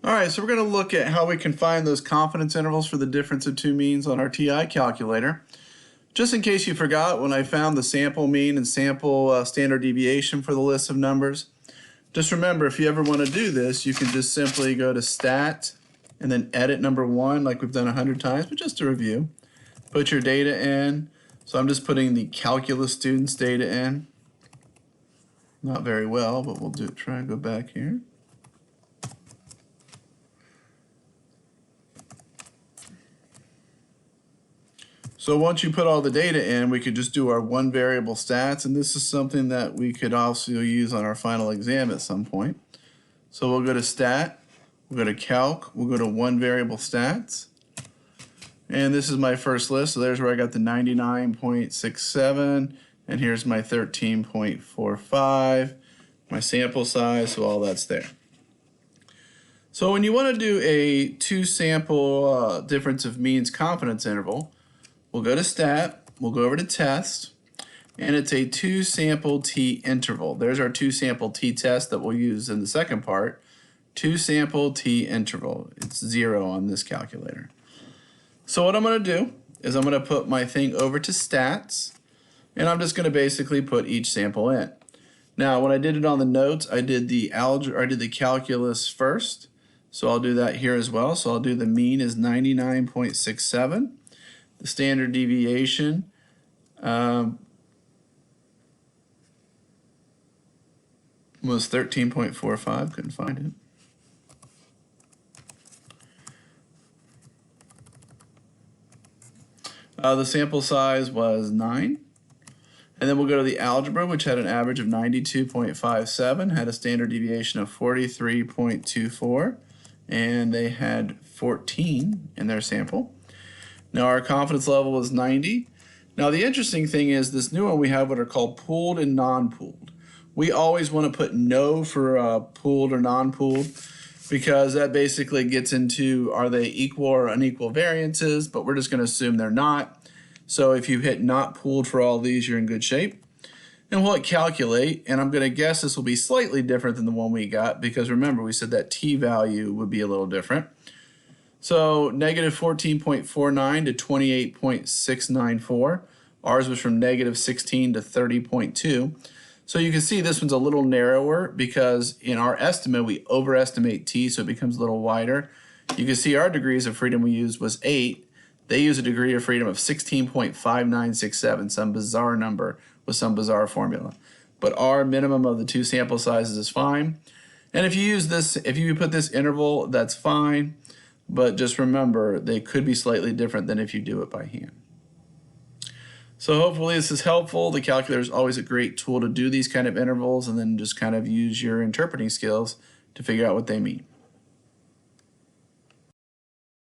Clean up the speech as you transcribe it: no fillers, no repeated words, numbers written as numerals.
All right, so we're going to look at how we can find those confidence intervals for the difference of two means on our TI calculator. Just in case you forgot, when I found the sample mean and sample standard deviation for the list of numbers, just remember, if you ever want to do this, you can just simply go to Stat and then edit number 1 like we've done 100 times, but just to review. Put your data in. So I'm just putting the calculus students data in. Not very well, but we'll try and go back here. So once you put all the data in, we could just do our one variable stats, and this is something that we could also use on our final exam at some point. So we'll go to Stat, we'll go to Calc, we'll go to one variable stats, and this is my first list. So there's where I got the 99.67, and here's my 13.45, my sample size, so all that's there. So when you want to do a two sample difference of means confidence interval, we'll go to Stat, we'll go over to Test, and it's a two sample t interval. There's our two sample t test that we'll use in the second part. Two sample t interval. It's 0 on this calculator. So what I'm going to do is I'm going to put my thing over to Stats, and I'm just going to basically put each sample in. Now, when I did it on the notes, I did the calculus first, so I'll do that here as well. So I'll do the mean is 99.67. The standard deviation was 13.45, couldn't find it. The sample size was 9. And then we'll go to the algebra, which had an average of 92.57, had a standard deviation of 43.24, and they had 14 in their sample. Now our confidence level was 90. Now the interesting thing is this new one we have what are called pooled and non-pooled. We always want to put no for pooled or non-pooled because that basically gets into are they equal or unequal variances, but we're just going to assume they're not. So if you hit not pooled for all these, you're in good shape. And we'll hit calculate, and I'm going to guess this will be slightly different than the one we got because remember we said that t value would be a little different. So negative 14.49 to 28.694. Ours was from negative 16 to 30.2. So you can see this one's a little narrower because in our estimate, we overestimate t, so it becomes a little wider. You can see our degrees of freedom we used was 8. They use a degree of freedom of 16.5967, some bizarre number with some bizarre formula. But our minimum of the two sample sizes is fine. And if you use this, if you put this interval, that's fine. But just remember, they could be slightly different than if you do it by hand. So hopefully this is helpful. The calculator is always a great tool to do these kind of intervals and then just kind of use your interpreting skills to figure out what they mean.